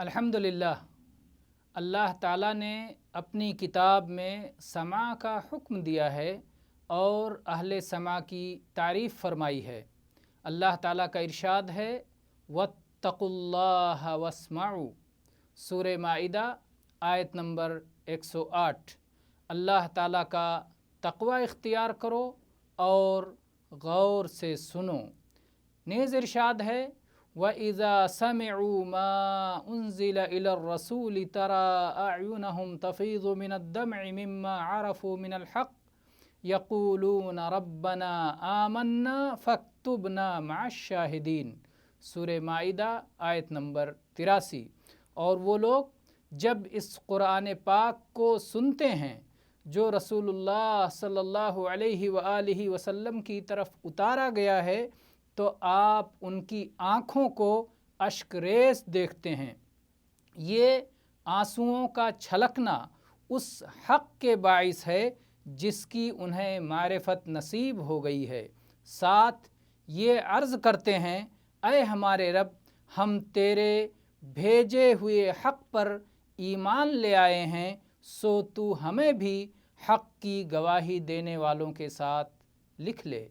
الحمدللہ، اللہ تعالیٰ نے اپنی کتاب میں سماع کا حکم دیا ہے اور اہل سماع کی تعریف فرمائی ہے۔ اللہ تعالیٰ کا ارشاد ہے وَاتَّقُوا اللَّهَ وَاسْمَعُوا، سورہ مائدہ آیت نمبر 108۔ اللہ تعالیٰ کا تقوی اختیار کرو اور غور سے سنو۔ نیز ارشاد ہے وَإِذَا سَمِعُوا مَا أُنزِلَ إِلَى الرَّسُولِ تَرَى أَعْيُنَهُمْ تَفِيضُ مِنَ الدَّمْعِ مِمَّا عَرَفُوا مِنَ الْحَقِّ يَقُولُونَ رَبَّنَا آمَنَّا فَاكْتُبْنَا مَعَ الشَّاهِدِينَ، سورہ مائدہ آیت نمبر 83۔ اور وہ لوگ جب اس قرآن پاک کو سنتے ہیں جو رسول اللہ صلی اللہ علیہ وآلہ وسلم کی طرف اتارا گیا ہے تو آپ ان کی آنکھوں کو اشک ریز دیکھتے ہیں۔ یہ آنسوؤں کا چھلکنا اس حق کے باعث ہے جس کی انہیں معرفت نصیب ہو گئی ہے۔ ساتھ یہ عرض کرتے ہیں اے ہمارے رب، ہم تیرے بھیجے ہوئے حق پر ایمان لے آئے ہیں، سو تو ہمیں بھی حق کی گواہی دینے والوں کے ساتھ لکھ لے۔